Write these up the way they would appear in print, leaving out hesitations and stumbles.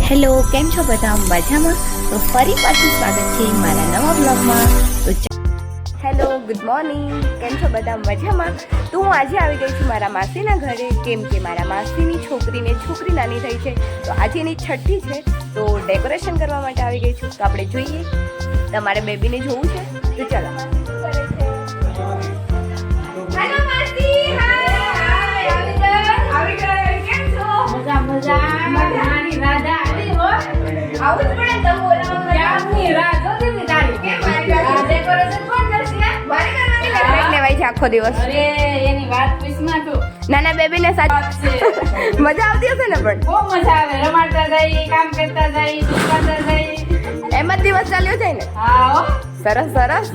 Hello, કેમ છો બધા? મજામાં? તો ફરી પાછું સ્વાગત છે મારા નવા બ્લોગમાં. તો હેલો, ગુડ મોર્નિંગ. કેમ છો બધા? મજામાં? તો હું આજે આવી ગઈ છું મારા માસીના ઘરે, કેમ કે મારા માસીની છોકરી નાની થઈ છે. તો આજે એની છઠ્ઠી છે, તો ડેકોરેશન કરવા માટે આવી ગઈ છું. તો આપણે જોઈએ, તમારે બેબીને જોવું છે તો ચાલો. માસી શું કરે છે? હેલો માસી, હાય. આવી ગઈ. કેમ છો? મજા નાની રાજા આવી હો. આવું જ પડે. તમે બોલાવો. ક્યાંની રાહ જોતી હતી તારી. કેમ મારી આ ડેકોરેશન કોણ કરશે? મારી કરવાની લેટ લેવાય છે આખો દિવસ. અરે એની વાત પૂછમાં તું. નાના બેબીને સાથે મજા આવતી હશે ને? પણ બહુ મજા આવે. રમાડતા જાય, કામ કરતા જાય, સુકાતા જાય. એમ જ દિવસ ચાલ્યો જાય ને. હા હો. સરસ સરસ.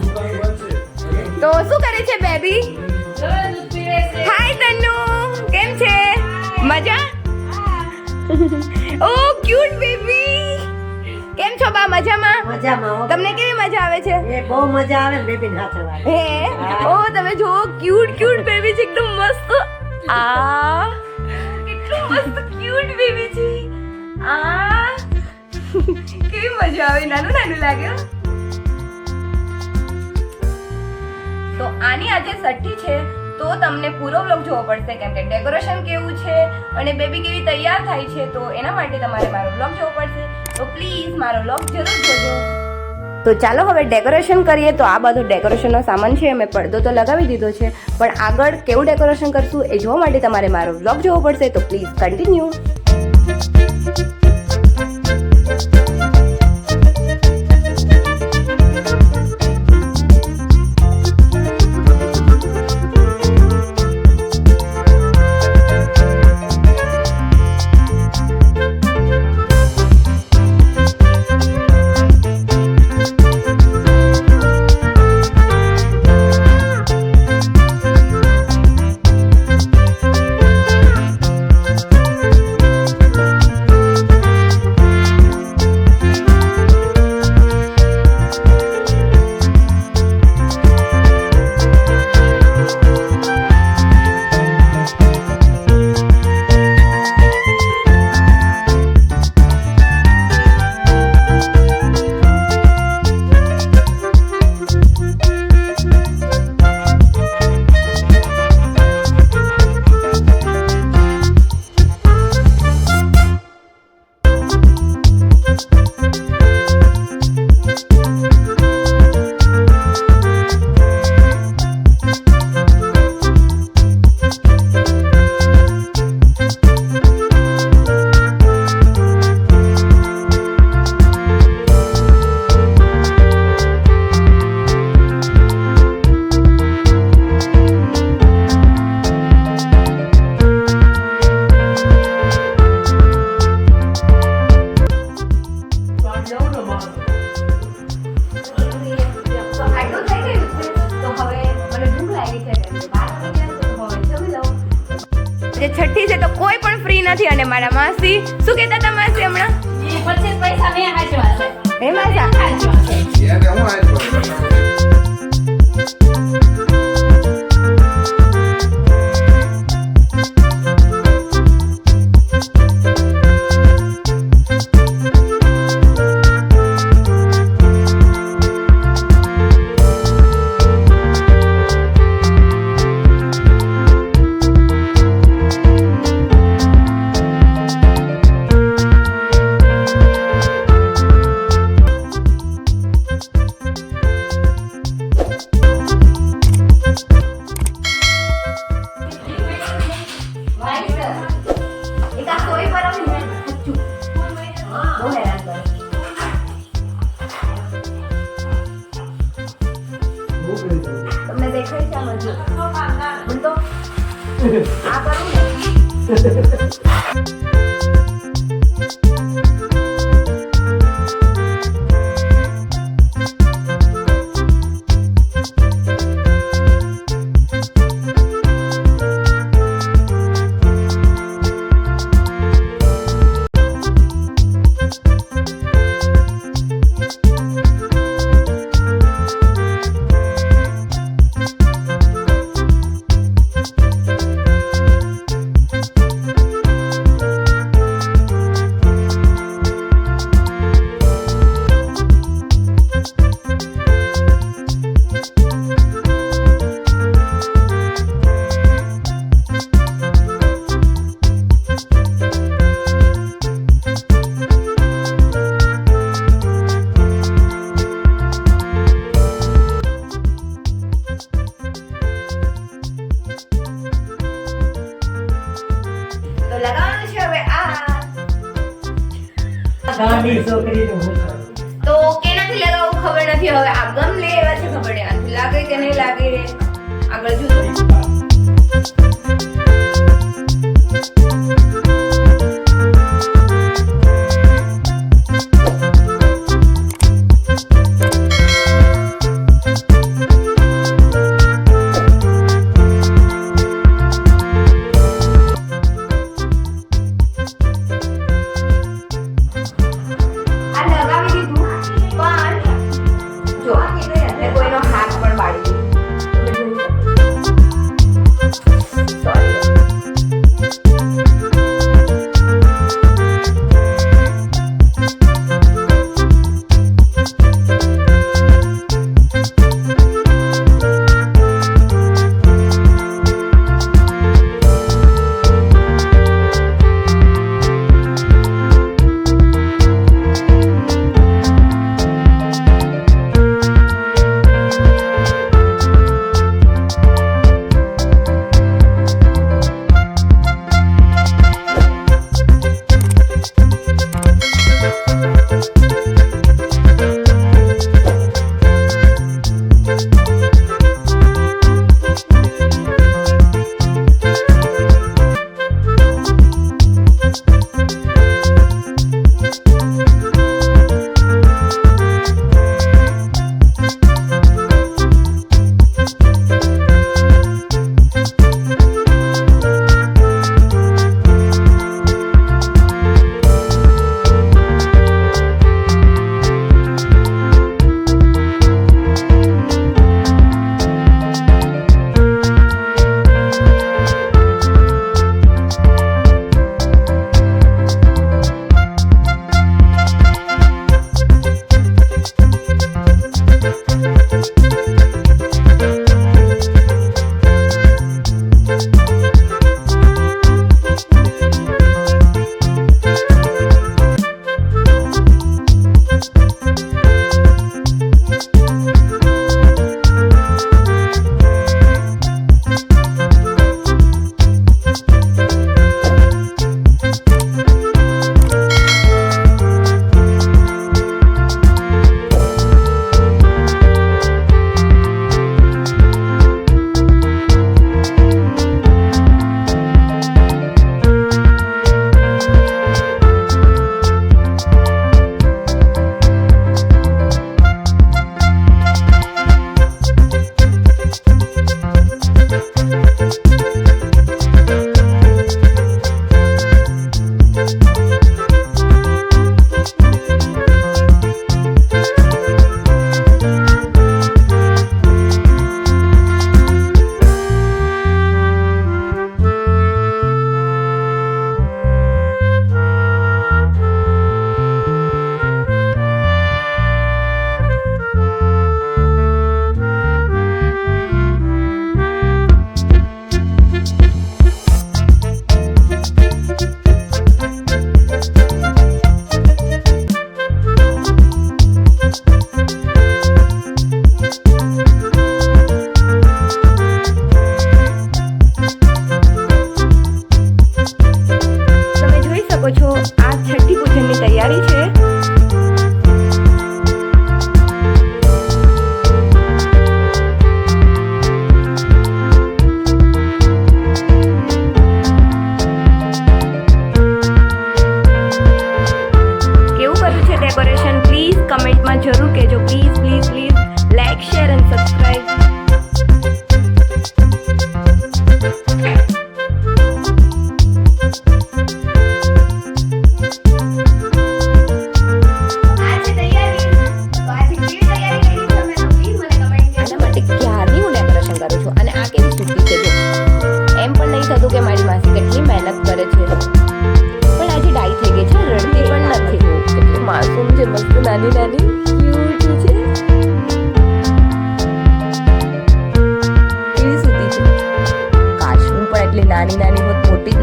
તો શું કરે છે બેબી? દૂધ પીવે છે. હાય તન્નુ, કેમ છે? મજા? ઓ ક્યુટ બેબી. કેમ છો બા? મજામાં? મજામાં હો. તમને કેવી મજા આવે છે? એ બહુ મજા આવે ને બેબી હાથે વાત. હે ઓ તમે જો ક્યુટ બેબી છે, એકદમ મસ્ત. આ કેટલું મસ્ત ક્યુટ બેબી છે. આ કેવી મજા આવે. નાનું લાગે. તો આની આજે છઠ્ઠી છે, તો તમને પૂરો વ્લોગ જોવો પડશે, કેમ કે ડેકોરેશન કેવું છે અને બેબી કેવી તૈયાર થાય છે. તો એના માટે તમારે મારો વ્લોગ જોવો પડશે. તો પ્લીઝ મારો વ્લોગ જરૂર જોજો. તો ચાલો હવે ડેકોરેશન કરીએ. તો આ બધો ડેકોરેશનનો સામાન છે, મેં પડદો તો લગાવી દીધો છે, પણ આગળ કેવું ડેકોરેશન કરશું એ જોવા માટે તમારે મારો વ્લોગ જોવો પડશે. તો પ્લીઝ કન્ટિન્યુ. છઠ્ઠી છે તો કોઈ પણ ફ્રી નથી. અને મારા માસી શું કહેતા હતા? માસી હમણાં 25 પૈસા મેં હાચવા છે. હે માસા? હાચવા છે. તમને દેખાય છે? આમાં જો હું તો આ કરું ને. ગાંડી છોકરીનું હું કરું? તો કેનાથી લગાવવું ખબર નથી. હવે આ ગમ લે એવા છે ખબર નહીં. આથી લાગે કે નહીં લાગે આગળ જોજો. આ લગાવી દીધું પણ જો મેં કોઈનો હાથ પણ બાળી દીધો. Sorry.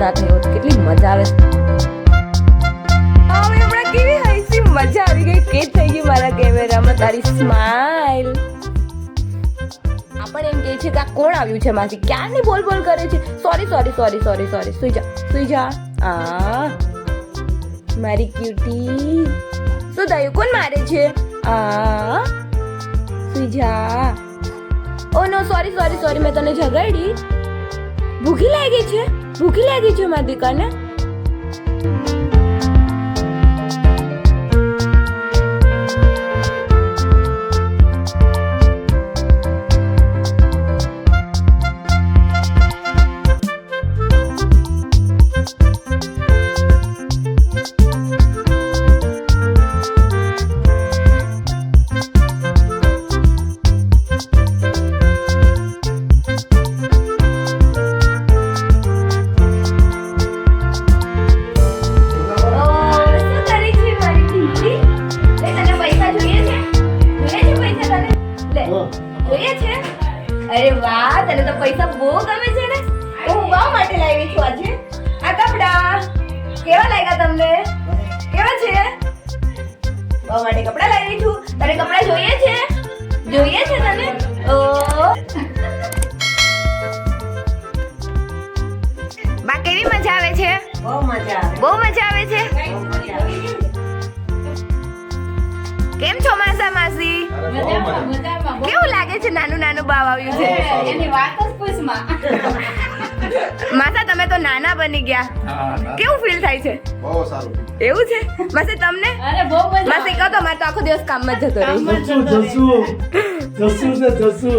ના થઈ હોત કેટલી મજા આવે. હવે હમણાં કેવી હસી મજા આવી ગઈ કે થઈ ગઈ મારા કેમેરામાં તારી સ્માઈલ. આપણે એમ કહે છે કે આ કોણ આવ્યું છે માસી, ક્યારની બોલ બોલ કરે છે. Sorry sorry sorry sorry sorry, સુઈ જા સુઈ જા. મારી ક્યુટી. શું થયું? કોણ મારે છે? આ સુઈ જા. ઓ નો, સોરી સોરી સોરી, મેં તને જગાડી. ભૂખી લાગી છે? ભૂખી લાગી છે મારી દીકરાને? અરે વાહ, તને તો પૈસા બહુ ગમે છે ને. તો હું બહુ માટે લાવી છું આજે આ કપડા. કેવા લાગ્યા તમને? કેવા છે? બહુ માટે કપડા લાવી છું. તને કપડા જોઈએ છે? જોઈએ છે તને? ઓ બા, કેવી મજા આવે છે? બહુ મજા આવે. બહુ મજા આવે છે. કેમ છો માસા માસી? મજામાં મજામાં બહુ. કેવું લાગે છે નાનું નાનું બાવ આવ્યું છે? એની વાત જ પૂછમાં. માસા, તમે તો નાના બની ગયા. કેવું ફીલ થાય છે? બહુ સારું. એવું છે? માસી તમને? અરે બહુ મજા. માસી કહો તો મારે તો આખો દિવસ કામમાં જ જતો રહી. જસુ છે જસુ.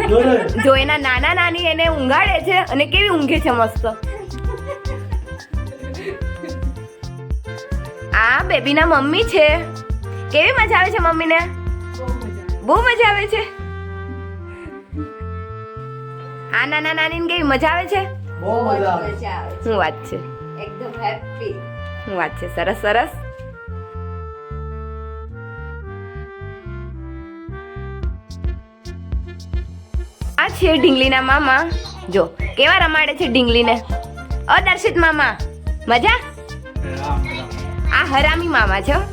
જોરે. જો એના નાના નાની એને ઊંઘાડે છે અને કેવી ઊંઘે છે મસ્ત. આ બેબીના મમ્મી છે. કેવી મજા આવે છે મમ્મીને? બહુ મજા આવે છે. આ નાના નાનીને કેવી મજા આવે છે? બહુ મજા આવે. શું વાત છે? એકદમ હેપી. શું વાત છે? સરસ સરસ. આ છે ઢીંગલીના મામા. જો કેવા રમાડે છે ઢીંગલીને. અદર્શિત મામા, મજા? આ હરામી મામા છે હો.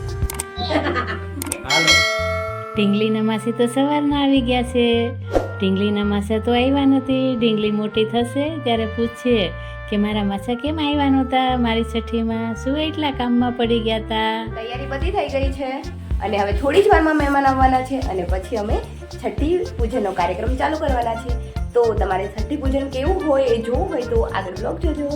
ઢીંગલીના માસી તો સવારના આવી ગયા છે. ઢીંગલીના માસા તો આવ્યા નથી. ઢીંગલી મોટી થશે ત્યારે પૂછશે કે મારા માસા કેમ આવ્યા નહોતા મારી છઠ્ઠીમાં? શું એટલા કામમાં પડી ગયા હતા? તૈયારી બધી થઈ ગઈ છે અને હવે થોડી જ વારમાં મહેમાન આવવાના છે અને પછી અમે છઠ્ઠી પૂજનનો કાર્યક્રમ ચાલુ કરવાના છે. તો તમારે છઠ્ઠી પૂજન કેવું હોય એ જોવું હોય તો આગળ બ્લોગ જોજો.